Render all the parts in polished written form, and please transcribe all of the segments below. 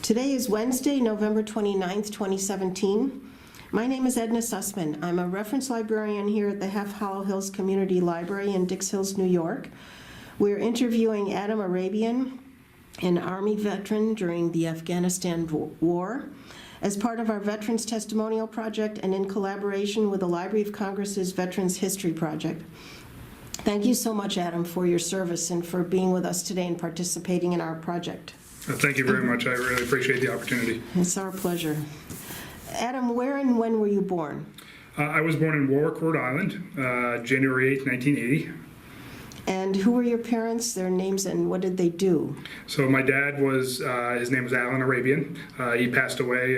Today is Wednesday, November 29th, 2017. My name is Edna Sussman. I'm a reference librarian here at the Half Hollow Hills Community Library in Dix Hills, New York. We're interviewing Adam Arabian, an Army veteran during the Afghanistan War, as part of our Veterans Testimonial Project and in collaboration with the Library of Congress's Veterans History Project. Thank you so much, Adam, for your service and for being with us today and participating in our project. Thank you very much. I really appreciate the opportunity. It's our pleasure. Adam, where and when were you born? I was born in Warwick, Rhode Island, January 8th, 1980. And who were your parents, their names, and what did they do? So my dad was, his name was A Arabian. He passed away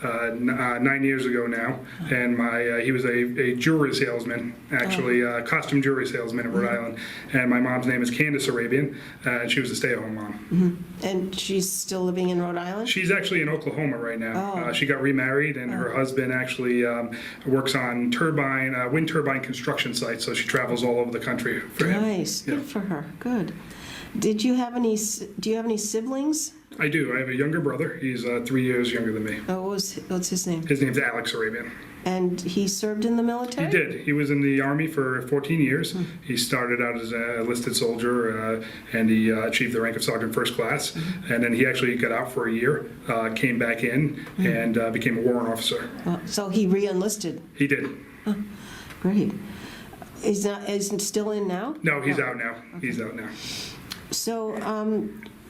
9 years ago now, and he was a jewelry salesman, actually, costume jewelry salesman in Rhode Island. And my mom's name is Candace Arabian, and she was a stay-at-home mom. And she's still living in Rhode Island? She's actually in Oklahoma right now. She got remarried, and her husband actually works on wind turbine construction sites, so she travels all over the country for him. Nice, good for her, good. Do you have any siblings? I do. I have a younger brother. He's 3 years younger than me. Oh, what's his name? His name's Alex Arabian. And he served in the military? He did. He was in the Army for 14 years. He started out as an enlisted soldier, and he achieved the rank of Sergeant First Class. And then he actually got out for a year, came back in, and became a warrant officer. So he re-enlisted? He did. Oh, great. Is he still in now? No, he's out now. Okay. He's out now. So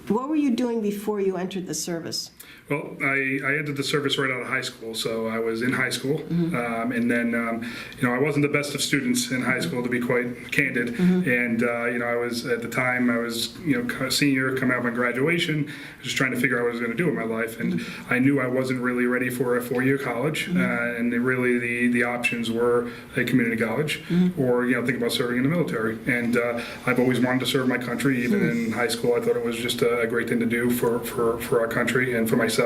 what were you doing before you entered the service? Well, I entered the service right out of high school, so I was in high school, and then I wasn't the best of students in high school, to be quite candid, and I was at the time senior, coming up on graduation, just trying to figure out what I was going to do with my life, and I knew I wasn't really ready for a 4-year college, and really the options were a community college, or think about serving in the military, and I've always wanted to serve my country, even in high school. I thought it was just a great thing to do for our country and for myself.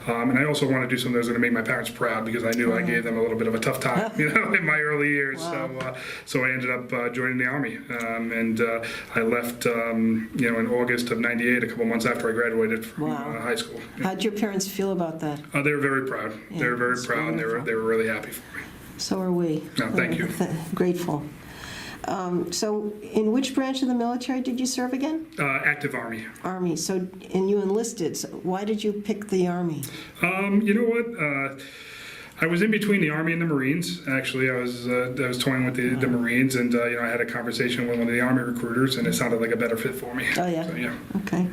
And I also want to do something that was going to make my parents proud, because I knew I gave them a little bit of a tough time, in my early years. Wow. So I ended up joining the Army, and I left, in August of '98, a couple months after I graduated from high school. How'd your parents feel about that? They were very proud. Yeah, they were very proud, and they were really happy for me. So are we. No, thank you. Grateful. So in which branch of the military did you serve again? Active Army. Army. And you enlisted. So why did you pick the Army? You know what? I was in between the Army and the Marines. Actually, I was toying with the Marines, and I had a conversation with one of the Army recruiters, and it sounded like a better fit for me. Oh, yeah? So, yeah. Okay.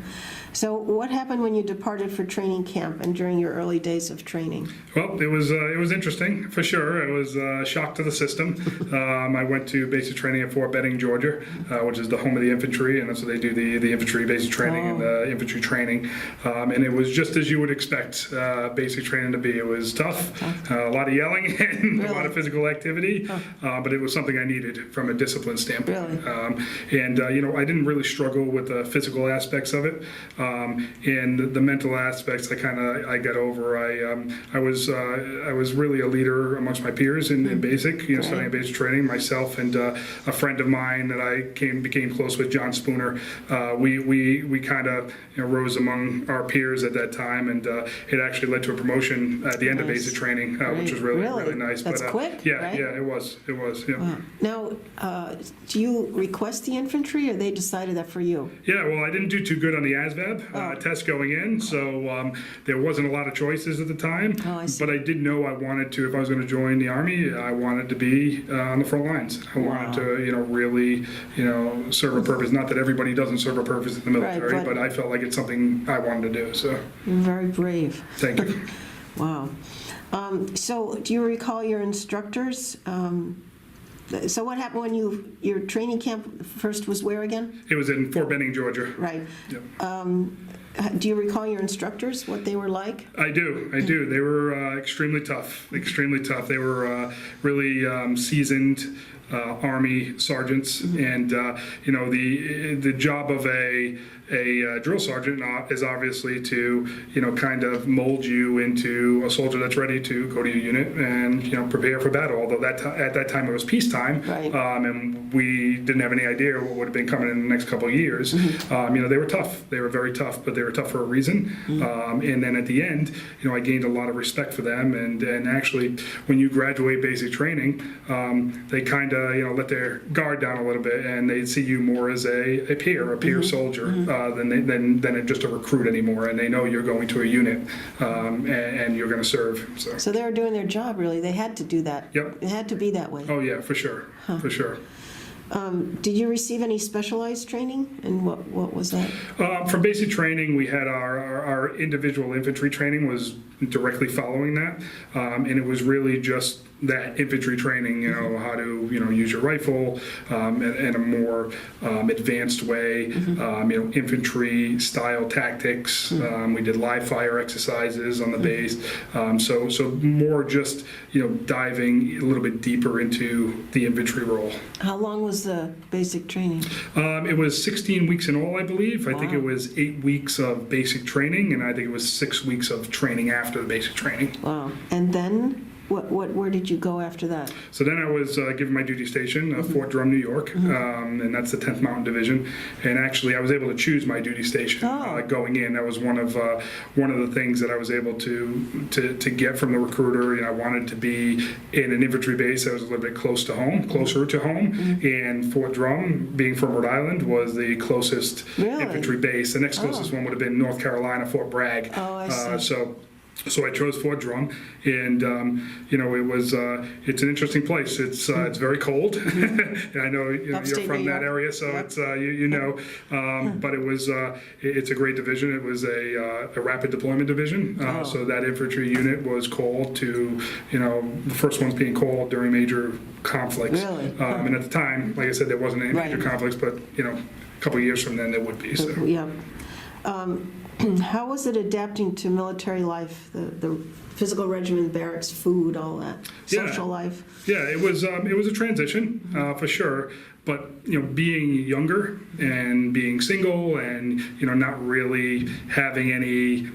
So what happened when you departed for training camp and during your early days of training? Well, it was interesting, for sure. It was a shock to the system. I went to basic training at Fort Benning, Georgia, which is the home of the infantry, and that's where they do the infantry basic training and the infantry training. And it was just as you would expect basic training to be. It was tough, a lot of yelling and a lot of physical activity, but it was something I needed from a discipline standpoint. Really? I didn't really struggle with the physical aspects of it. And the mental aspects, I got over. I was really a leader amongst my peers in basic, studying basic training. Myself and a friend of mine that I became close with, John Spooner. We kind of rose among our peers at that time, and it actually led to a promotion at the end of basic training, which was really nice. That's quick. Yeah, right? Yeah, it was. Yeah. Wow. Now, do you request the infantry, or they decided that for you? Yeah, well, I didn't do too good on the ASVAB test going in, so there wasn't a lot of choices at the time. Oh, I see. But I did know I wanted to, if I was going to join the Army, I wanted to be on the front lines. I wanted to, really, serve a purpose. Not that everybody doesn't serve a purpose in the military, right, but I felt like it's something I wanted to do. So you're very brave. Thank you. Wow. So do you recall your instructors? So what happened when your training camp first was where again? It was in Fort Benning, Georgia. Right. Yep. Do you recall your instructors, what they were like? I do. They were extremely tough. They were really seasoned Army sergeants, and the job of a drill sergeant is obviously to kind of mold you into a soldier that's ready to go to your unit and prepare for battle. Although at that time it was peacetime, right. And we didn't have any idea what would have been coming in the next couple of years. They were tough. They were very tough, but they were tough for a reason. And then at the end, I gained a lot of respect for them. And actually, when you graduate basic training, they kind of let their guard down a little bit, and they see you more as a peer soldier. Than just a recruit anymore, and they know you're going to a unit and you're going to serve. So they were doing their job, really. They had to do that. Yep. It had to be that way. Oh yeah, for sure, for sure. Did you receive any specialized training, and what was that? For basic training, we had our individual infantry training was directly following that, and it was really just that infantry training, how to use your rifle in a more advanced way, infantry style tactics. We did live fire exercises on the base, so more just diving a little bit deeper into the infantry role. How long was the basic training? It was 16 weeks in all, I believe. Wow. I think it was 8 weeks of basic training, and I think it was 6 weeks of training after the basic training. Wow. And then where did you go after that? So then I was given my duty station, Fort Drum, New York, and that's the 10th Mountain Division. And actually, I was able to choose my duty station going in. That was one of the things that I was able to get from the recruiter. I wanted to be in an infantry base that was a little bit closer to home. And Fort Drum, being from Rhode Island, was the closest infantry base. The next closest one would have been North Carolina, Fort Bragg. Oh, I see. So I chose Fort Drum, and it's an interesting place. It's very cold. And I know you're from that area, so it's but it's a great division. It was a rapid deployment division. So that infantry unit was called to the first ones being called during major conflicts. Really? And at the time, like I said, there wasn't any major conflicts, but a couple of years from then there would be. So. Yeah. How was it adapting to military life, the physical regimen, barracks, food, all that, social life? Yeah, it was a transition for sure. But being younger and being single and not really having any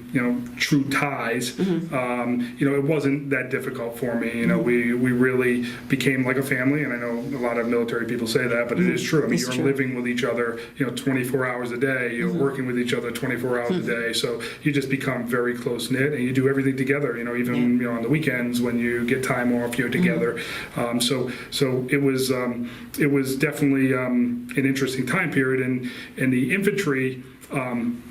true ties, it wasn't that difficult for me. We really became like a family, and I know a lot of military people say that, but it is true. I mean, you're living with each other 24 hours a day. You're working with each other 24 hours a day, so you just become very close knit, and you do everything together. Even on the weekends when you get time off, you're together. So it was definitely an interesting time period, and the infantry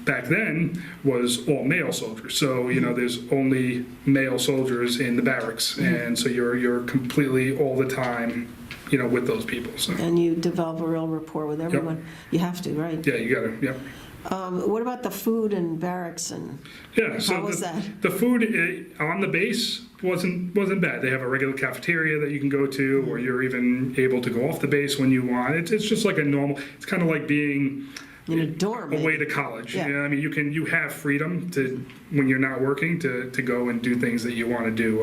back then was all male soldiers. So there's only male soldiers in the barracks, and so you're completely all the time with those people. So. And you develop a real rapport with everyone. Yep. You have to, right? Yeah, you got to. Yep. What about the food and barracks and how was that? The food on the base wasn't bad. They have a regular cafeteria that you can go to, or you're even able to go off the base when you want. It's just like a normal. It's kind of like being in a dorm away to college. Yeah. I mean, you have freedom to when you're not working to go and do things that you want to do.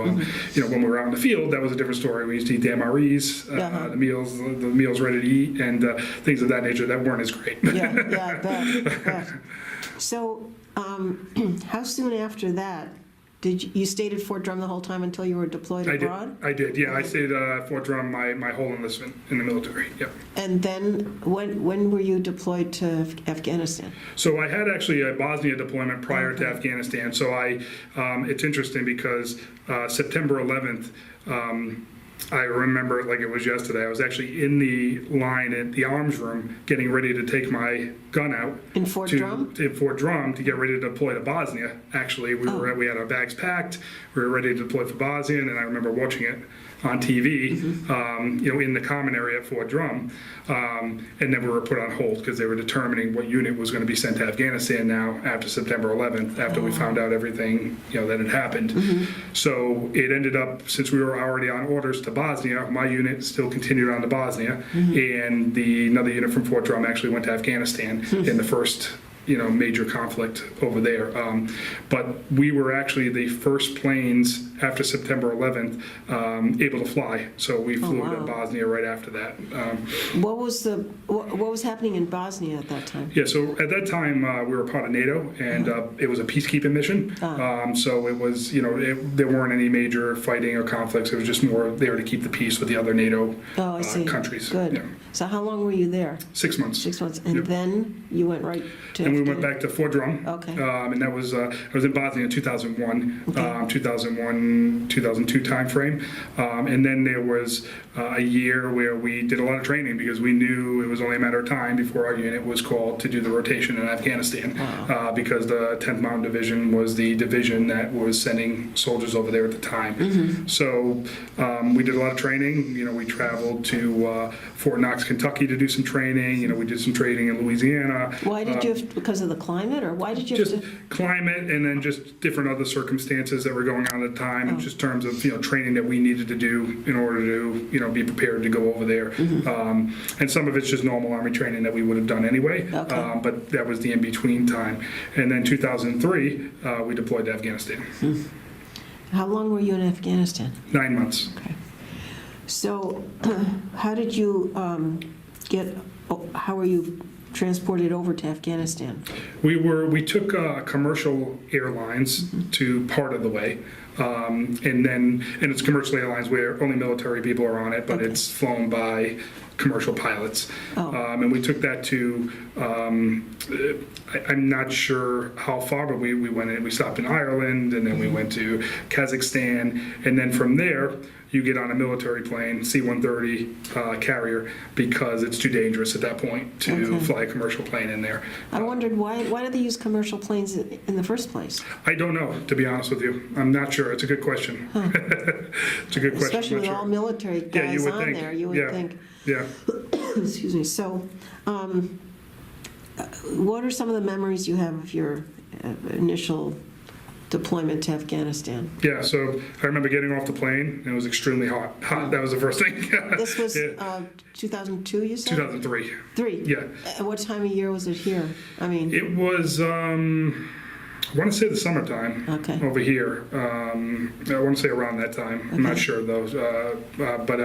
When we were out in the field, that was a different story. We used to eat the MREs, the meals ready to eat, and things of that nature that weren't as great. I bet. So, how soon after that? You stayed at Fort Drum the whole time until you were deployed abroad? I did, yeah. I stayed at Fort Drum my whole enlistment in the military, yep. And then when were you deployed to Afghanistan? So I had actually a Bosnia deployment prior to Afghanistan. So it's interesting because September 11th, I remember it like it was yesterday. I was actually in the line at the arms room getting ready to take my gun out. In Fort Drum? In Fort Drum to get ready to deploy to Bosnia. Actually, we had our bags packed. We were ready to deploy for Bosnia, and I remember watching it on TV, in the common area at Fort Drum. And then we were put on hold because they were determining what unit was going to be sent to Afghanistan now after September 11th, after we found out everything that had happened. So it ended up, since we were already on orders to Bosnia, my unit still continued on to Bosnia, and another unit from Fort Drum actually went to Afghanistan in the first major conflict over there. But we were actually the first planes after September 11th able to fly. So we flew to Bosnia right after that. What was happening in Bosnia at that time? Yeah, so at that time we were part of NATO, and it was a peacekeeping mission. So it was, there weren't any major fighting or conflicts. It was just more there to keep the peace with the other NATO countries. Good. Yeah. So how long were you there? 6 months. 6 months, and then you went right to. And we went back to Fort Drum. Okay. And that was I was in Bosnia in 2001, 2002 timeframe. And then there was a year where we did a lot of training because we knew it was only a matter of time before our unit was called to do the rotation in Afghanistan. Because the 10th Mountain Division was the division that was sending soldiers over there at the time. So we did a lot of training. We traveled to Fort Knox, Kentucky to do some training. We did some training in Louisiana. Why did you have because of the climate, or why did you just have to? Climate, and then just different other circumstances that were going on at the time, and just terms of training that we needed to do in order to be prepared to go over there. And some of it's just normal Army training that we would have done anyway. But that was the in between time. And then 2003, we deployed to Afghanistan. How long were you in Afghanistan? 9 months. Okay. So, how did you how were you transported over to Afghanistan? We took commercial airlines to part of the way, and it's commercial airlines where only military people are on it, but it's flown by commercial pilots. And we took that to I'm not sure how far, but we went in. We stopped in Ireland, and then we went to Kazakhstan, and then from there you get on a military plane, C-130 carrier, because it's too dangerous at that point to fly a commercial plane in there. I wondered why did they use commercial planes in the first place? I don't know, to be honest with you. I'm not sure. It's a good question. It's a good question. Especially with all military guys you would on think. there, you would think. Yeah. Excuse me. So, what are some of the memories you have of your initial deployment to Afghanistan? Yeah, so I remember getting off the plane, and it was extremely hot. That was the first thing. This was 2002, you said? 2003. Three? Yeah. And what time of year was it here? It was, I want to say the summertime over here. I want to say around that time. I'm not sure though. But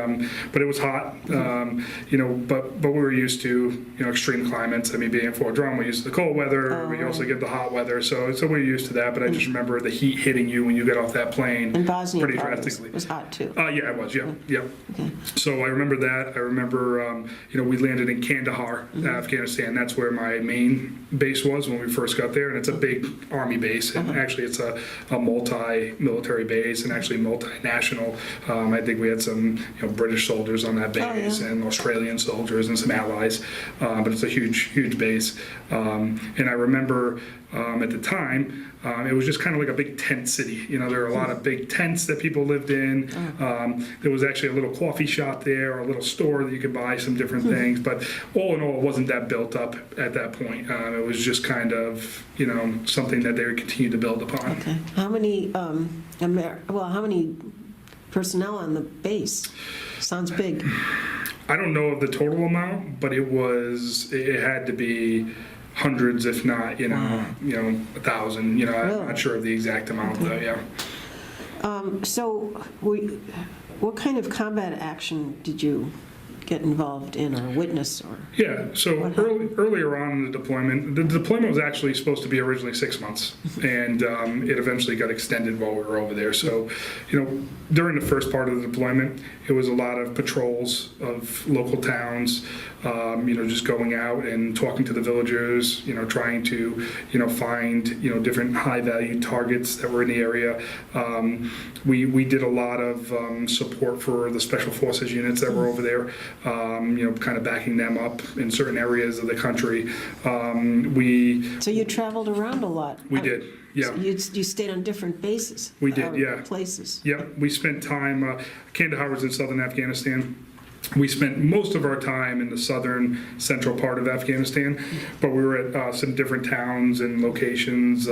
it was hot. But we were used to extreme climates. Being in Fort Drum, we used to the cold weather. We also get the hot weather. So we're used to that. But I just remember the heat hitting you when you get off that plane. And Bosnia pretty drastically. Was hot too. Yeah, it was. Yeah. Okay. So I remember that. I remember we landed in Kandahar, Afghanistan. That's where my main base was when we first got there, and it's a big Army base, and actually it's a multi-military base and actually multinational. I think we had some British soldiers on that base and Australian soldiers and some allies, but it's a huge base. And I remember at the time it was just kind of like a big tent city. There were a lot of big tents that people lived in. There was actually a little coffee shop there, or a little store that you could buy some different things, but all in all, it wasn't that built up at that point. It was just kind of something that they would continue to build upon. Okay. How many how many personnel on the base? Sounds big. I don't know of the total amount, but it had to be hundreds, if not 1,000. Really? I'm not sure of the exact amount though. Yeah. So, what kind of combat action did you get involved in or witness? Yeah, so earlier on in the deployment was actually supposed to be originally 6 months, and it eventually got extended while we were over there. So, during the first part of the deployment, it was a lot of patrols of local towns, just going out and talking to the villagers, trying to, find, different high-value targets that were in the area. We did a lot of support for the special forces units that were over there, kind of backing them up in certain areas of the country. So you traveled around a lot. We did. Yeah. So you stayed on different bases. We did, yeah. Places. Yeah, we spent time, Kandahar was in southern Afghanistan. We spent most of our time in the southern central part of Afghanistan, but we were at some different towns and locations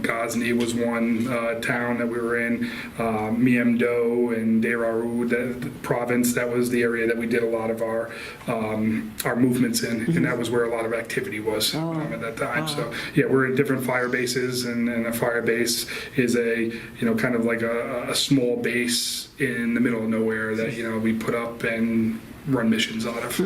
Ghazni was one town that we were in, Miamdo and Deraru, the province. That was the area that we did a lot of our movements in, and that was where a lot of activity was at that time. So yeah, we're in different fire bases, and a fire base is a kind of like a small base in the middle of nowhere that we put up and run missions out of.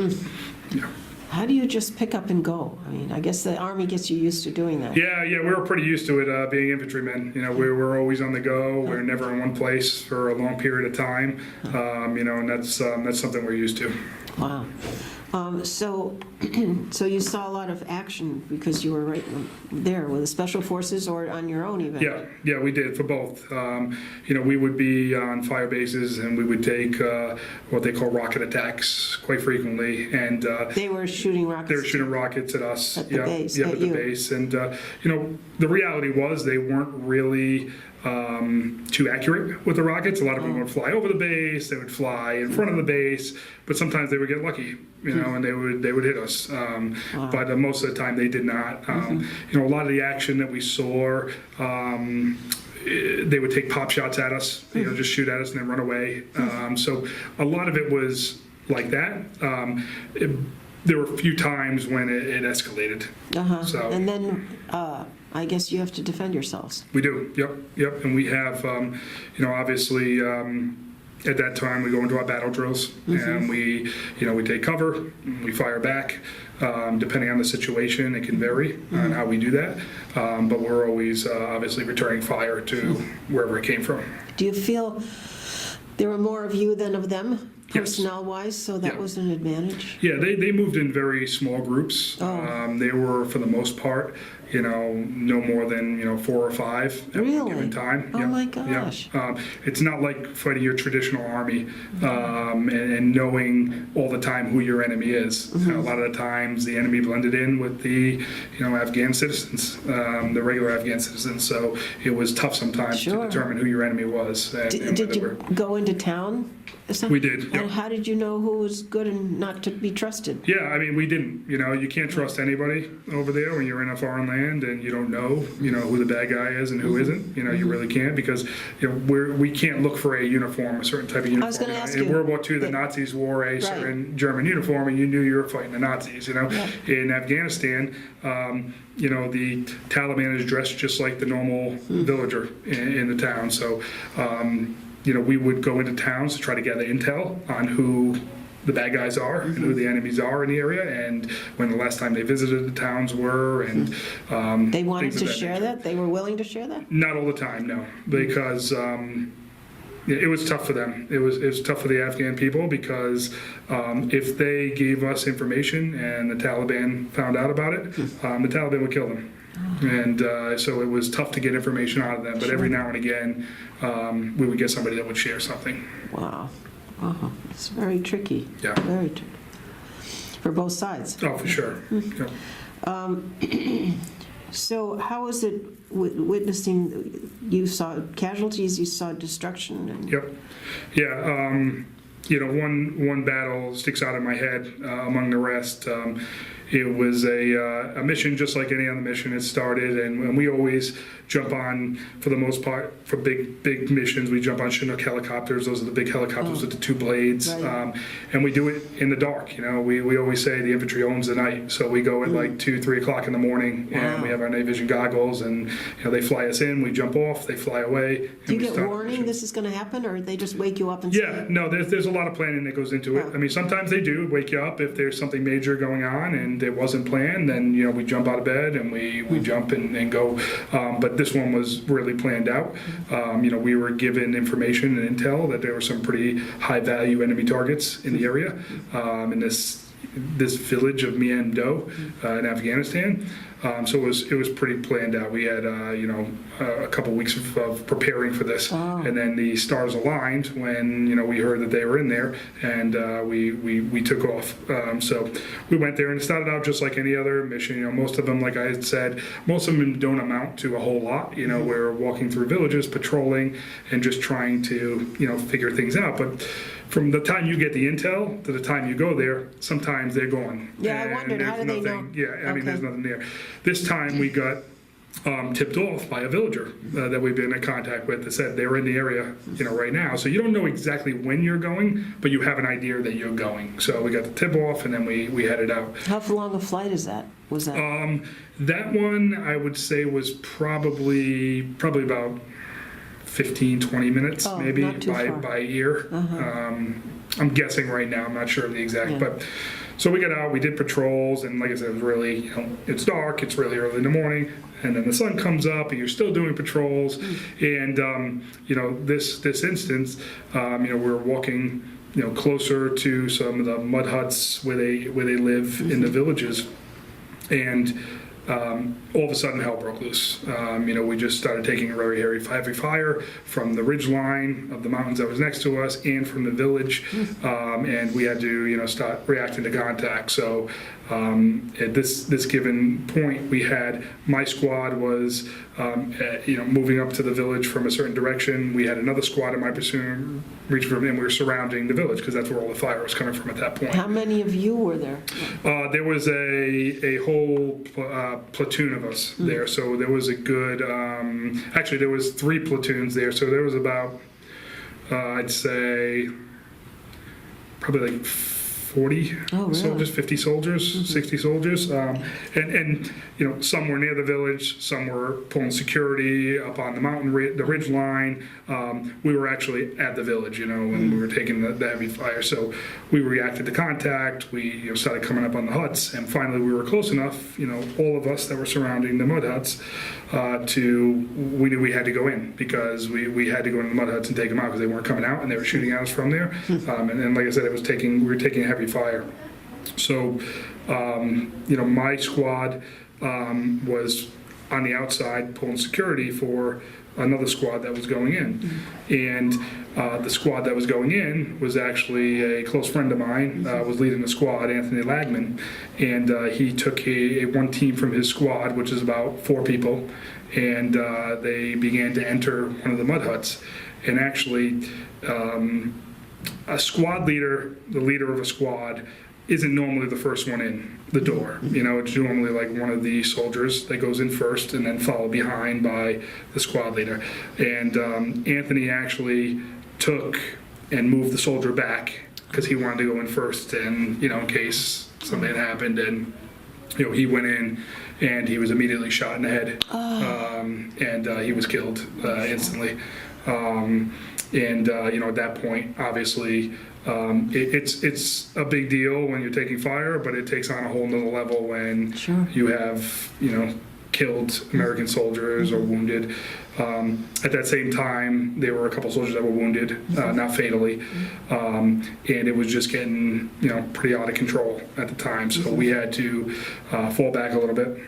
Yeah. How do you just pick up and go? I mean, I guess the Army gets you used to doing that. Yeah, we were pretty used to it being infantrymen. We're always on the go. We're never in one place for a long period of time. And that's something we're used to. Wow. So you saw a lot of action because you were right there with the Special Forces or on your own even? Yeah, we did for both. We would be on fire bases and we would take what they call rocket attacks quite frequently. And they were shooting rockets? They were shooting rockets at us. At the base? Yeah, at the base. And, the reality was they weren't really too accurate with the rockets. A lot of them would fly over the base, they would fly in front of the base, but sometimes they would get lucky, and they would hit us. But most of the time they did not. A lot of the action that we saw, they would take pop shots at us, just shoot at us and then run away. So a lot of it was like that. There were a few times when it escalated. So, and then I guess you have to defend yourselves. We do, yep. And we have, obviously, at that time we go into our battle drills and we take cover, we fire back. Depending on the situation, it can vary on how we do that. But we're always obviously returning fire to wherever it came from. Do you feel there were more of you than of them? Personnel-wise, so that was an advantage? Yeah, they moved in very small groups. They were, for the most part, no more than 4 or 5 at one given time. Oh my gosh! It's not like fighting your traditional army and knowing all the time who your enemy is. A lot of the times, the enemy blended in with the Afghan citizens, the regular Afghan citizens. So it was tough sometimes to determine who your enemy was. Did you go into town? We did. And how did you know who was good and not to be trusted? Yeah, I mean, we didn't. You can't trust anybody over there when you're in a foreign land and you don't know, who the bad guy is and who isn't. You really can't because we can't look for a uniform, a certain type of uniform. I was going to ask you. In World War II, the Nazis wore a certain German uniform, and you knew you were fighting the Nazis. In Afghanistan, the Taliban is dressed just like the normal villager in the town. So. We would go into towns to try to gather intel on who the bad guys are and who the enemies are in the area, and when the last time they visited the towns were, and they wanted to share that. They were willing to share that. Not all the time, no, because it was tough for them. It was tough for the Afghan people because if they gave us information and the Taliban found out about it, the Taliban would kill them. And so it was tough to get information out of them, but every now and again we would get somebody that would share something. Wow. It's very tricky. Yeah. Very tricky. For both sides. Oh, for sure. Yeah. So how was it witnessing, you saw casualties, you saw destruction? And... Yep. Yeah. One battle sticks out in my head among the rest. It was a mission just like any other mission. It started, and we always jump on, for the most part, for big missions, we jump on Chinook helicopters. Those are the big helicopters with the 2 blades. Right. And we do it in the dark. We always say the infantry owns the night. So we go at like 2, 3 o'clock in the morning, and we have our night vision goggles, and they fly us in, we jump off, they fly away. Do you get warning this is going to happen, or they just wake you up and say? No, there's a lot of planning that goes into it. I mean, sometimes they do wake you up if there's something major going on and it wasn't planned, then we jump out of bed and we jump and go. But this one was really planned out. We were given information and intel that there were some pretty high value enemy targets in the area in this village of Miamdo in Afghanistan. So it was pretty planned out. We had a couple weeks of preparing for this, and then the stars aligned when we heard that they were in there, and we took off. So we went there, and it started out just like any other mission. Most of them, like I had said, most of them don't amount to a whole lot. We're walking through villages, patrolling, and just trying to figure things out. But from the time you get the intel to the time you go there, sometimes they're gone. Yeah, I wondered, how do they know? Yeah, I mean, there's nothing there. This time we got tipped off by a villager that we've been in contact with that said they're in the area, right now. So you don't know exactly when you're going, but you have an idea that you're going. So we got the tip off, and then we headed out. How long a flight is that? Was that? That one I would say was probably about 15, 20 minutes, maybe not too far. by ear. I'm guessing right now. I'm not sure of the exact, but. So we got out, we did patrols, and like I said, it was really, it's dark, it's really early in the morning, and then the sun comes up, and you're still doing patrols. And, this instance, we were walking, closer to some of the mud huts where they live in the villages. And all of a sudden, hell broke loose. We just started taking a very heavy fire from the ridge line of the mountains that was next to us and from the village, and we had to, start reacting to contact. So at this given point, we had my squad was, moving up to the village from a certain direction. We had another squad in my pursuit reaching from, and we were surrounding the village because that's where all the fire was coming from at that point. How many of you were there? There was a whole platoon of us there, so there was a good. Actually, there was 3 platoons there, so there was about, I'd say, probably like 40 soldiers, 50 soldiers, 60 soldiers, and some were near the village, some were pulling security up on the mountain, the ridge line. We were actually at the village, when we were taking the heavy fire. So we reacted to contact. We started coming up on the huts, and finally we were close enough, all of us that were surrounding the mud huts, we knew we had to go in because we had to go into the mud huts and take them out because they weren't coming out and they were shooting at us from there. And then, like I said, we were taking heavy fire. So, my squad was on the outside pulling security for another squad that was going in. And the squad that was going in was actually a close friend of mine, was leading the squad, Anthony Lagman. And he took one team from his squad, which is about 4 people, and they began to enter one of the mud huts. And actually, a squad leader, the leader of a squad, isn't normally the first one in the door. It's normally like one of the soldiers that goes in first and then followed behind by the squad leader. And Anthony actually took and moved the soldier back because he wanted to go in first, and in case something had happened. And he went in and he was immediately shot in the head, and he was killed instantly. At that point, obviously, it's a big deal when you're taking fire, but it takes on a whole nother level when you have, killed American soldiers or wounded. At that same time, there were a couple soldiers that were wounded, not fatally, and it was just getting, pretty out of control at the time. So we had to fall back a little bit.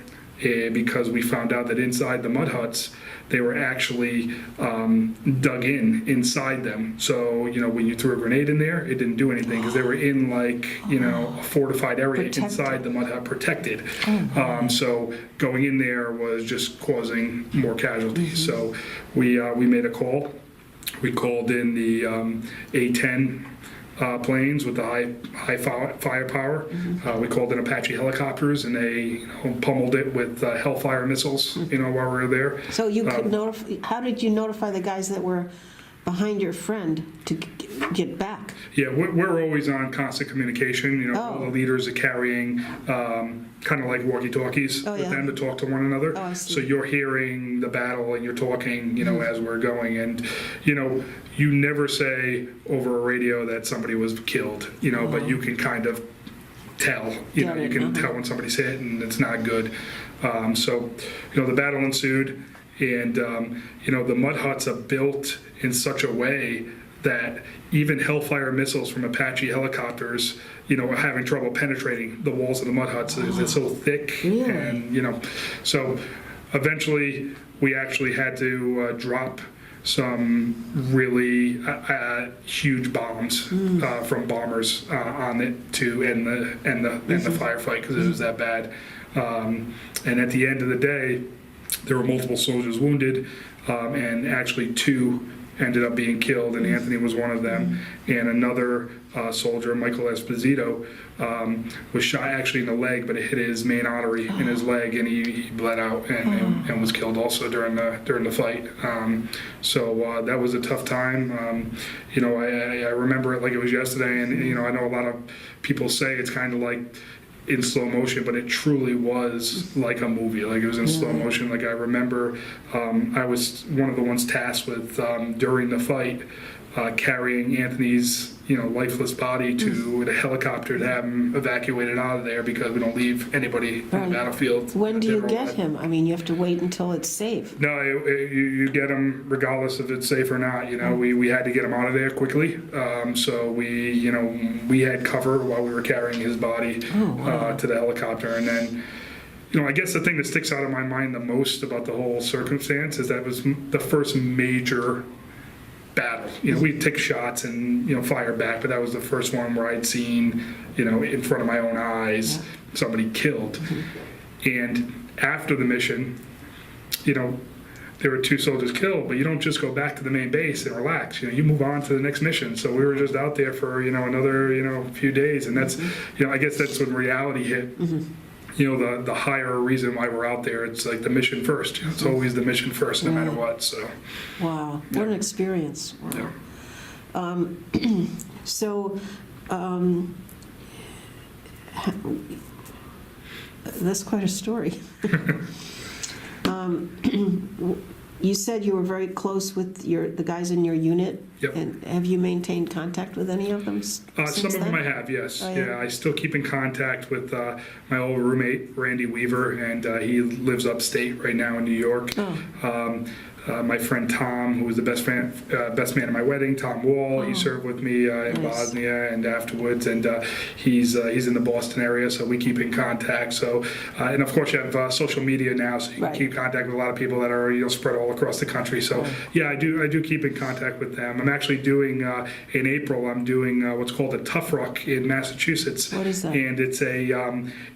Because we found out that inside the mud huts, they were actually dug inside them. So, when you threw a grenade in there, it didn't do anything because they were in a fortified area inside the mud hut, protected. So going in there was just causing more casualties. So we made a call. We called in the A-10 planes with the high firepower. We called in Apache helicopters, and they pummeled it with Hellfire missiles. While we were there. So you could notify. How did you notify the guys that were behind your friend to get back? Yeah, we're always on constant communication. All the leaders are carrying kind of like walkie-talkies with them to talk to one another. Oh, I see. So you're hearing the battle and you're talking, as we're going. And, you never say over a radio that somebody was killed, but you can kind of tell, you can tell when somebody's hit and it's not good. So, the battle ensued, and, the mud huts are built in such a way that even Hellfire missiles from Apache helicopters, are having trouble penetrating the walls of the mud huts because they're so thick. Really? And, so eventually we actually had to drop some really huge bombs from bombers on it to end the firefight because it was that bad. And at the end of the day, there were multiple soldiers wounded, and actually 2 ended up being killed, and Anthony was one of them. And another soldier, Michael Esposito, was shot actually in the leg, but it hit his main artery in his leg, and he bled out and was killed also during the fight. So that was a tough time. You know, I remember it like it was yesterday, and you know, I know a lot of people say it's kind of like in slow motion, but it truly was like a movie. Like it was in slow motion. Like I remember, I was one of the ones tasked with during the fight carrying Anthony's lifeless body to the helicopter to have him evacuated out of there, because we don't leave anybody in the battlefield. When do you get him? I mean, you have to wait until it's safe. No, you get him regardless if it's safe or not. You know, we had to get him out of there quickly. So we had cover while we were carrying his body to the helicopter, and then. I guess the thing that sticks out of my mind the most about the whole circumstance is that it was the first major battle. We'd take shots and fire back, but that was the first one where I'd seen, in front of my own eyes, somebody killed. And after the mission, there were 2 soldiers killed, but you don't just go back to the main base and relax. You move on to the next mission. So we were just out there for another few days, and that's I guess that's when reality hit. The higher reason why we're out there, it's like the mission first. It's always the mission first, no matter what. So. Wow, what an experience! Wow. Yeah. So, that's quite a story. You said you were very close with the guys in your unit. Yep. And have you maintained contact with any of them since Some of them then? I have, yes. Oh, yeah. I still keep in contact with my old roommate, Randy Weaver, and he lives upstate right now in New York. Oh. My friend Tom, who was the best man at my wedding, Tom Wall, he served with me in Bosnia and afterwards, and he's in the Boston area, so we keep in contact. So, and of course you have social media now, so you can keep contact with a lot of people that are spread all across the country. So, yeah, I do keep in contact with them. I'm actually doing in April. I'm doing what's called a Tough Ruck in Massachusetts. What is that? And it's a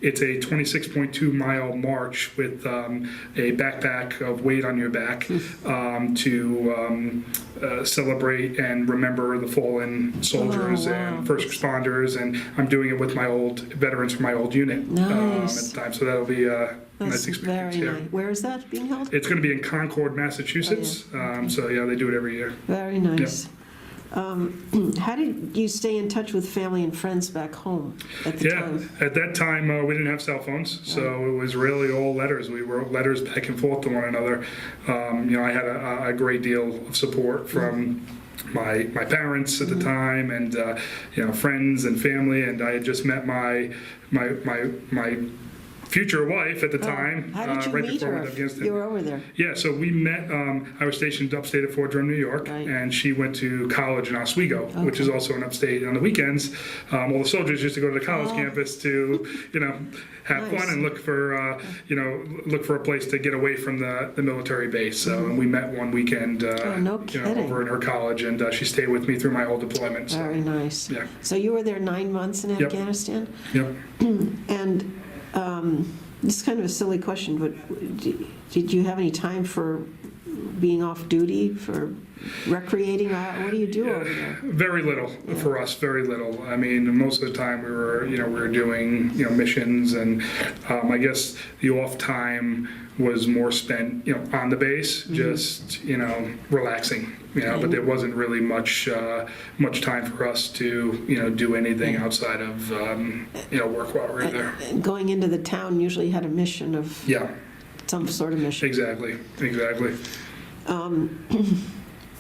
26.2 mile march with a backpack of weight on your back. To celebrate and remember the fallen soldiers and first responders, and I'm doing it with my old veterans from my old unit at the time, so that'll be a nice experience. Very nice. Where is that being held? It's going to be in Concord, Massachusetts. So yeah, they do it every year. Very nice. Yep. How did you stay in touch with family and friends back home at the time? At that time we didn't have cell phones, so it was really all letters. We wrote letters back and forth to one another. I had a great deal of support from my parents at the time, and friends and family, and I had just met my future wife at the time. How did you right meet before her? Afghanistan. You were over there. Yeah, so we met. I was stationed upstate at Fort Drum, New York, and she went to college in Oswego, which is also in upstate. On the weekends, all the soldiers used to go to the college campus to, have fun and look for a place to get away from the military base. So and we met one weekend, over in her college, and she stayed with me through my whole deployment. So. Very nice. Yeah. So you were there 9 months in Afghanistan? Yep. And this is kind of a silly question, but did you have any time for being off duty, for recreating? What do you do over there? Very little for us. Very little. I mean, most of the time we were doing missions, and I guess the off time was more spent on the base, just relaxing. But there wasn't really much time for us to do anything outside of work while we were there. Going into the town usually had a mission of some sort of mission. Exactly.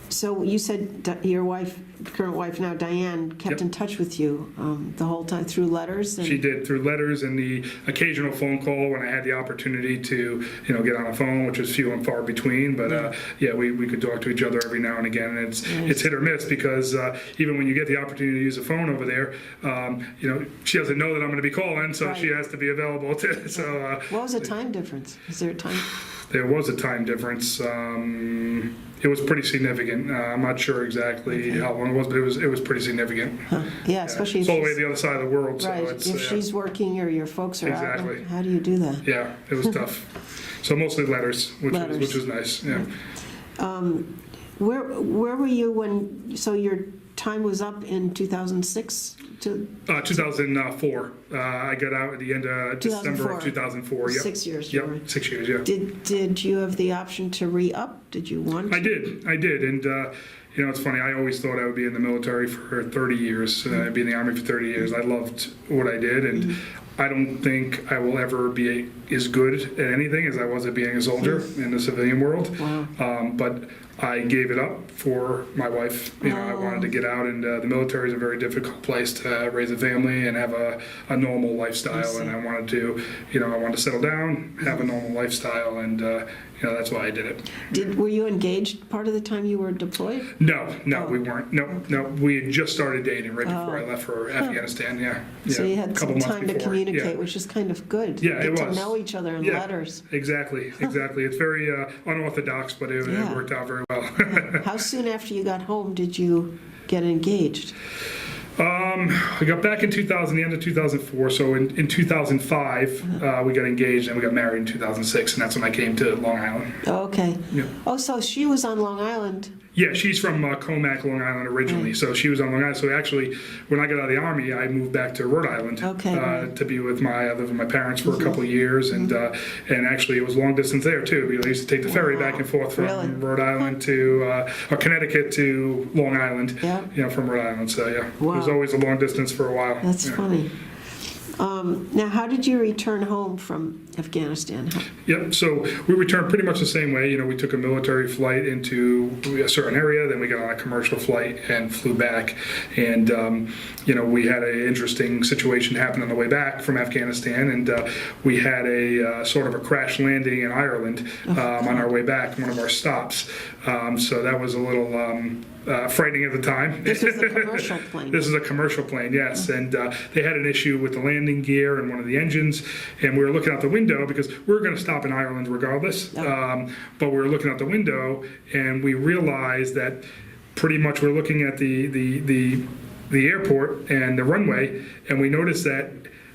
So you said your wife, current wife now, Diane, kept in touch with you the whole time through letters? She did, through letters and the occasional phone call when I had the opportunity to, get on a phone, which was few and far between. But we could talk to each other every now and again. And it's hit or miss, because even when you get the opportunity to use a phone over there, she doesn't know that I'm going to be calling, so she has to be available too. So what was the time difference? Is there a time? There was a time difference. It was pretty significant. I'm not sure exactly how long it was, but it was pretty significant. Yeah, especially it's all the way to the other side of the world. Right. So if she's working or your folks are out, exactly. How do you do that? Yeah, it was tough. So mostly letters, which was nice. Yeah. Where were you when, so your time was up in 2006 to? 2004. I got out at the end of December of 2004. Yep. 6 years. Yep, Right. 6 years, yeah. Did you have the option to re-up? Did you want to? I did, and it's funny. I always thought I would be in the military for 30 years. I'd be in the Army for 30 years. I loved what I did, and I don't think I will ever be as good at anything as I was at being a soldier in the civilian world. Wow. But I gave it up for my wife. I wanted to get out, and the military is a very difficult place to raise a family and have a normal lifestyle. And I wanted to settle down, have a normal lifestyle, and that's why I did it. Were you engaged part of the time you were deployed? No, we weren't. No, we had just started dating right before I left for Afghanistan. Yeah. So you had a couple some time months to before. communicate, Yeah. which is kind of good. Yeah, it Get was. to know each other in letters. Exactly. It's very unorthodox, but it worked out very well. How soon after you got home did you get engaged? I got back in the end of 2004. So in 2005, we got engaged, and we got married in 2006, and that's when I came to Long Island. Okay. Yeah. Oh, so she was on Long Island. Yeah, she's from Comac, Long Island originally, so she was on Long Island. So actually, when I got out of the Army, I moved back to Rhode Island to be with I lived with my parents for a couple of years, and actually it was long distance there too. We used to take the ferry back and forth from Rhode Island to or Connecticut to Long Island. Yeah. From Rhode Island. So yeah, Wow. it was always a long distance for a while. That's funny. Now, how did you return home from Afghanistan? Yep. So we returned pretty much the same way. We took a military flight into a certain area, then we got on a commercial flight and flew back. And we had an interesting situation happen on the way back from Afghanistan, and we had a sort of a crash landing in Ireland on our way back, one of our stops. So that was a little frightening at the time. This is a commercial plane. This is a commercial plane, yes. And they had an issue with the landing gear and one of the engines, and we were looking out the window because we were going to stop in Ireland regardless. But we were looking out the window, and we realized that pretty much we're looking at the airport and the runway, and we noticed that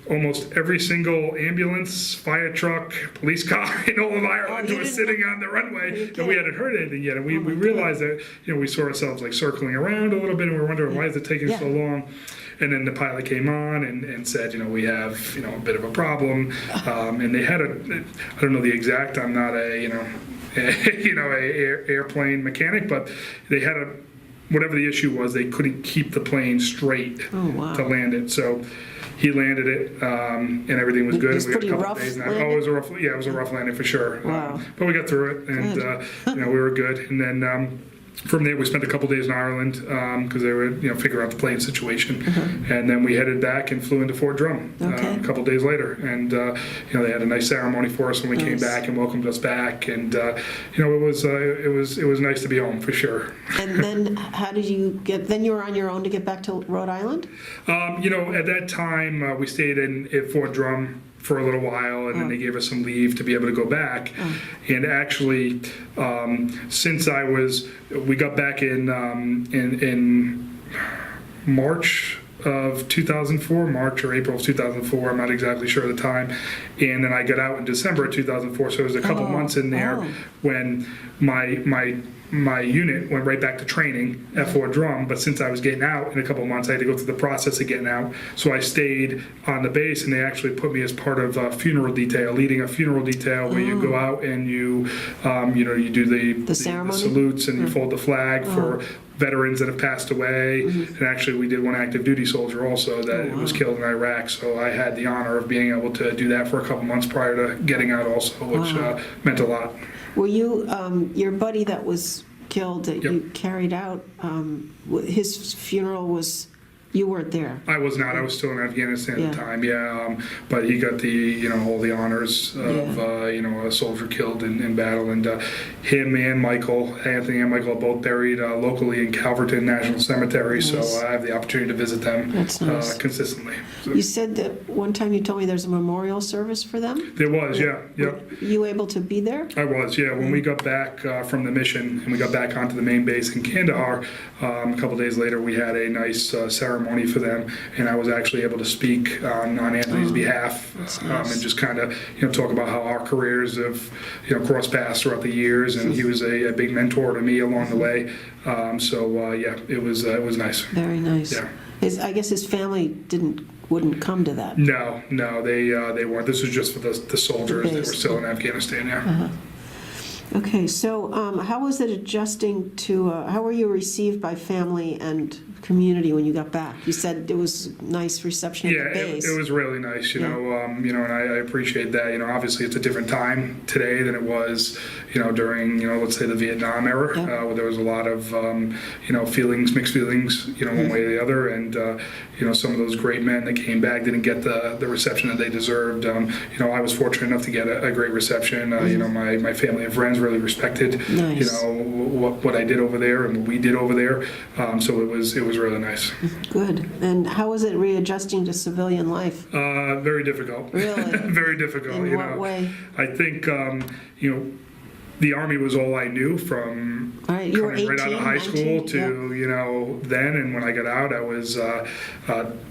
almost every single ambulance, fire truck, police car in all of Ireland was sitting on the runway, and we hadn't heard anything yet. And we realized that, we saw ourselves like circling around a little bit, and we were wondering why is it taking so long. And then the pilot came on and said, we have, a bit of a problem. And they had I don't know the exact, I'm not a airplane mechanic, but they had whatever the issue was, they couldn't keep the plane straight to land it. So he landed it, and everything was good. It was we got a pretty couple rough of days now. landing? Oh, it was a rough landing for sure. Wow. But we got through it, and we were good. And then from there, we spent a couple days in Ireland because they were, figure out the plane situation. And then we headed back and flew into Fort Drum a couple days later. And they had a nice ceremony for us when we came back and welcomed us back. And it was nice to be home for sure. And then how did you then you were on your own to get back to Rhode Island? At that time, we stayed at Fort Drum for a little while, and then they gave us some leave to be able to go back. And actually, since we got back in March of 2004, March or April of 2004, I'm not exactly sure of the time. And then I got out in December of 2004, so there was a couple months in there when my unit went right back to training at Fort Drum, but since I was getting out in a couple of months, I had to go through the process of getting out. So I stayed on the base, and they actually put me as part of a funeral detail, leading a funeral detail where you go out and you do the ceremony? salutes and you fold the flag for veterans that have passed away. And actually, we did one active duty soldier also that was killed in Iraq. So I had the honor of being able to do that for a couple months prior to getting out also, which meant a lot. Were you, your buddy that was killed that you carried out, his funeral was, you weren't there? I was not. I was still in Afghanistan at the time, but he got all the honors of, a soldier killed in battle. And him and Anthony and Michael are both buried locally in Calverton National Cemetery, so I have the opportunity to visit them consistently. So. You said that one time you told me there's a memorial service for them? There was, yeah. Were you able to be there? I was, yeah. When we got back from the mission and we got back onto the main base in Kandahar, a couple days later we had a nice ceremony ceremony for them, and I was actually able to speak on Anthony's behalf, nice. and just kind of talk about how our careers have crossed paths throughout the years, and he was a big mentor to me along the way. Yeah, it was nice. Very nice. Yeah. I guess his family wouldn't come to that. No, they weren't. This was just for the soldiers that were still in Afghanistan. Yeah. Okay, so how was it adjusting to, how were you received by family and community when you got back? You said it was nice reception at the base. It was really nice, and I appreciate that. Obviously it's a different time today than it was, during, let's say the Vietnam era, where there was a lot of, mixed feelings, one way or the other, and some of those great men that came back didn't get the reception that they deserved. I was fortunate enough to get a great reception. My family and friends really respected, Nice. what I did over there and what we did over there. So it was really nice. Good. And how was it readjusting to civilian life? Very difficult. Really? Very difficult. In what way? I think the Army was all I knew from You were coming 18, right out of high 19? school to then, and when I got out, I was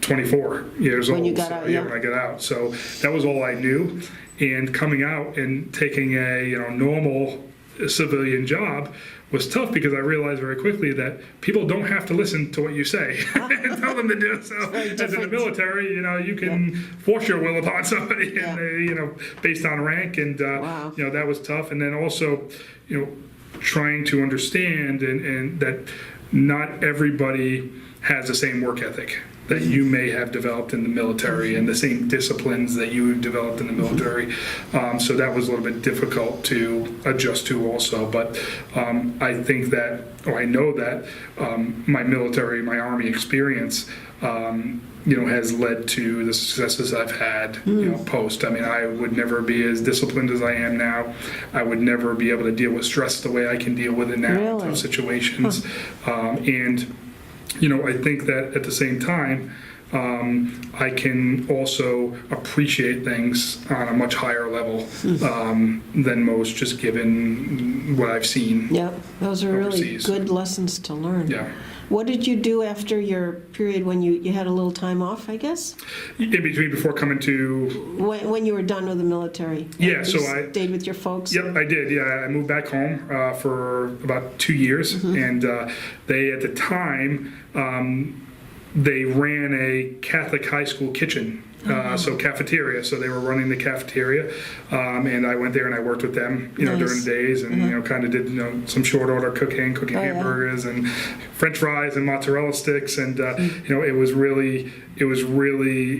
24 years old. When you got out, when I got out, so that was all I knew. And coming out and taking a normal civilian job was tough, because I realized very quickly that people don't have to listen to what you say and tell them to do. So as in the military, you can force your will upon somebody, and based on rank, and Wow. that was tough. And then also, trying to understand and that not everybody has the same work ethic that you may have developed in the military, and the same disciplines that you developed in the military. So that was a little bit difficult to adjust to also. But I think that, or I know that my Army experience, has led to the successes I've had, post. I mean, I would never be as disciplined as I am now. I would never be able to deal with stress the way I can deal with it now in tough situations. I think that at the same time, I can also appreciate things on a much higher level than most, just given what I've seen. Yep, those are really overseas. good lessons to learn. Yeah. What did you do after your period when you had a little time off, I guess? In between, before coming to... When you were done with the military? Yeah, You so I... stayed with your folks? Yep, I did. Yeah, I moved back home for about 2 years, and they, at the time, they ran a Catholic high school kitchen, so cafeteria. So they were running the cafeteria, and I went there and I worked with them, Nice. during the days, and kind of did some short order cooking hamburgers and French fries and mozzarella sticks, and it was really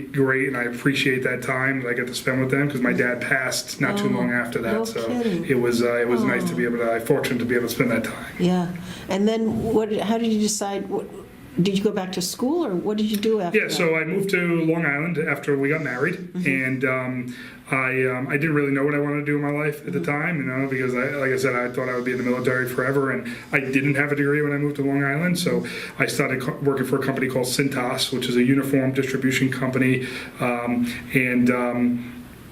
great, and I appreciate that time that I got to spend with them, because my dad passed not too long after that. No so kidding. it was nice to be able to. I'm fortunate to be able to spend that time. Yeah. And then how did you decide? Did you go back to school, or what did you do after that? So I moved to Long Island after we got married, and I didn't really know what I wanted to do in my life at the time, because like I said, I thought I would be in the military forever, and I didn't have a degree when I moved to Long Island, so I started working for a company called Cintas, which is a uniform distribution company,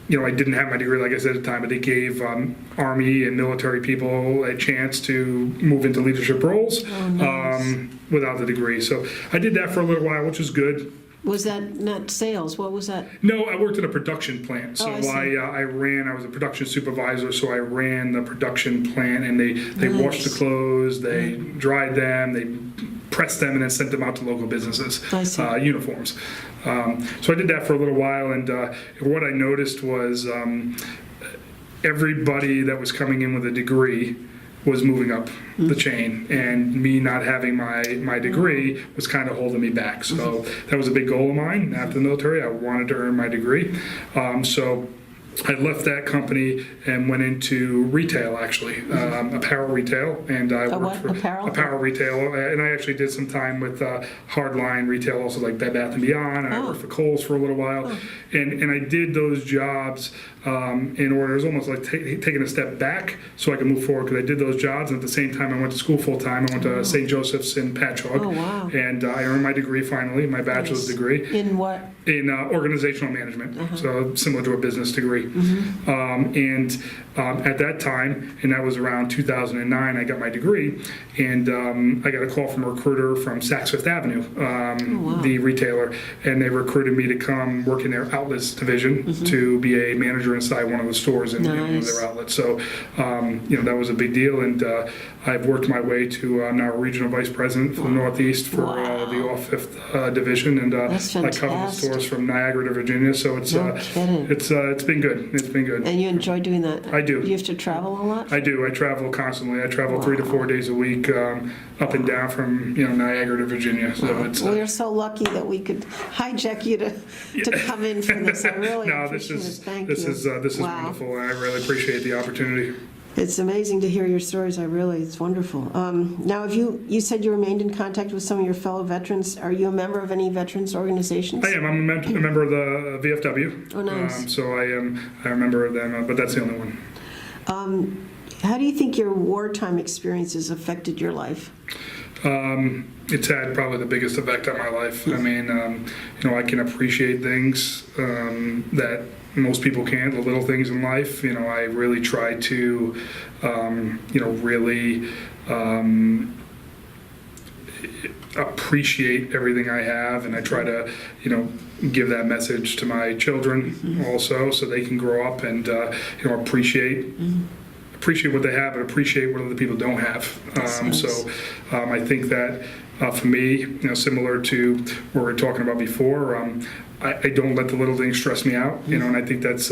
I didn't have my degree, like I said at the time, but they gave Army and military people a chance to move into leadership roles without the degree. So I did that for a little while, which was good. Was that not sales? What was that? No, I worked at a production plant. So I see. I was a production supervisor, so I ran the production plant, and they washed the clothes, they dried them, they pressed them, and then sent them out to local businesses, I see. uniforms. So I did that for a little while, and what I noticed was everybody that was coming in with a degree was moving up the chain, and me not having my degree was kind of holding me back. So that was a big goal of mine after the military. I wanted to earn my degree. So I left that company and went into retail, actually, apparel retail, and I worked for apparel retail, and I actually did some time with hardline retail, also like Bed Bath & Beyond, and I worked for Kohl's for a little while, and I did those jobs in order. It was almost like taking a step back so I could move forward, because I did those jobs, and at the same time I went to school full time. I went to St. Joseph's in Patchogue, and I earned my degree finally, my bachelor's degree. In what? In organizational management, so similar to a business degree. And at that time, and that was around 2009, I got my degree, and I got a call from a recruiter from Saks Fifth Avenue, the retailer, and they recruited me to come work in their outlets division to be a manager inside one of the stores in one of their outlets. So, that was a big deal, and I've worked my way to now a regional vice president for the Northeast for the Off Fifth division, and I cover the stores from Niagara to Virginia. So it's been good. It's been good. And you enjoy doing that? I do. You have to travel a lot? I do. I travel constantly. I travel 3 to 4 days a week, up and down from Niagara to Virginia. So it's. We're so lucky that we could hijack you to come in for this. I really appreciate it. Thank you. This is wonderful, and I really appreciate the opportunity. It's amazing to hear your stories. It's wonderful. Now, you said you remained in contact with some of your fellow veterans. Are you a member of any veterans organizations? I am. I'm a member of the VFW. Oh, nice. So I am a member of them, but that's the only one. How do you think your wartime experiences affected your life? It's had probably the biggest effect on my life. I mean, I can appreciate things that most people can't, the little things in life. I really try to, really appreciate everything I have, and I try to, give that message to my children also, so they can grow up and, appreciate what they have and appreciate what other people don't have. Nice. So I think that for me, similar to what we were talking about before, I don't let the little things stress me out, and I think that's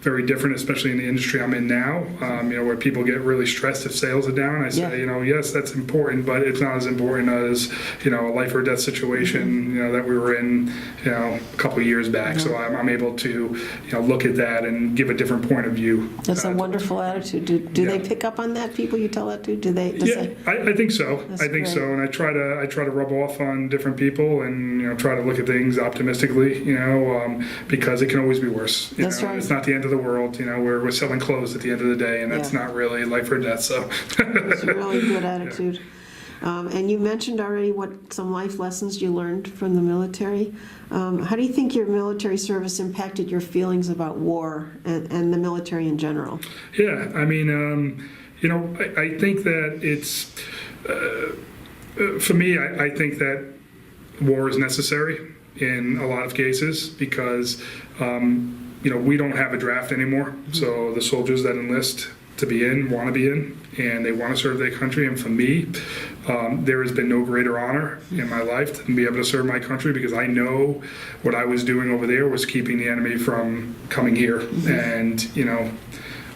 very different, especially in the industry I'm in now, where people get really stressed if sales are down. I say, yes, that's important, but it's not as important as, a life or death situation, that we were in, a couple of years back. So I'm able to, look at that and give a different point of view. That's a wonderful attitude. Do they pick up on that? People you tell that to? I think so. That's I think great. so, and I try to rub off on different people, and try to look at things optimistically. Because it can always be worse. That's right. It's not the end of the world. We're selling clothes at the end of the day, and that's not really life or death. So it's a really good attitude. And you mentioned already some life lessons you learned from the military. How do you think your military service impacted your feelings about war and the military in general? Yeah, I mean, I think that it's for me. I think that war is necessary in a lot of cases because, we don't have a draft anymore. So the soldiers that enlist to be in want to be in, and they want to serve their country. And for me, there has been no greater honor in my life than be able to serve my country, because I know what I was doing over there was keeping the enemy from coming here and,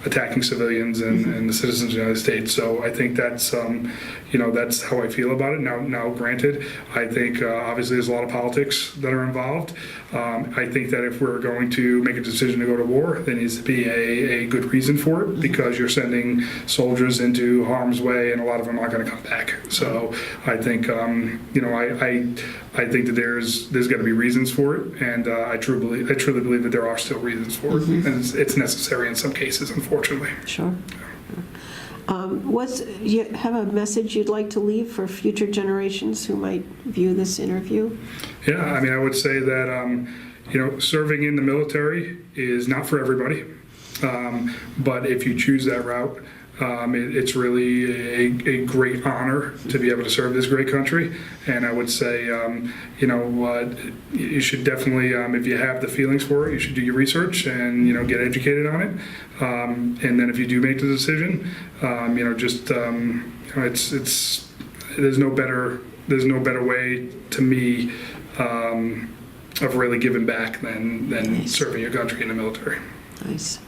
attacking civilians and the citizens of the United States. So I think that's, that's how I feel about it. Now, granted, I think obviously there's a lot of politics that are involved. I think that if we're going to make a decision to go to war, there needs to be a good reason for it, because you're sending soldiers into harm's way, and a lot of them aren't going to come back. So I think, I think that there's got to be reasons for it, and I truly believe that there are still reasons for it, and it's necessary in some cases, unfortunately. Sure. You have a message you'd like to leave for future generations who might view this interview? Yeah, I mean, I would say that, serving in the military is not for everybody, but if you choose that route, it's really a great honor to be able to serve this great country. And I would say, you should definitely, if you have the feelings for it, you should do your research and, get educated on it. And then if you do make the decision, there's no better way to me of really giving back than serving your country in the military. Nice.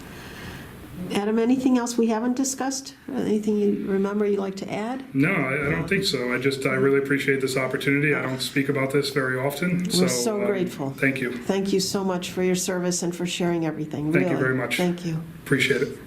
Adam, anything else we haven't discussed? Anything you remember you'd like to add? No, I don't think so. I really appreciate this opportunity. I don't speak about this very often. We're so grateful. Thank you. Thank you so much for your service and for sharing everything. Thank you very much. Thank you. Appreciate it.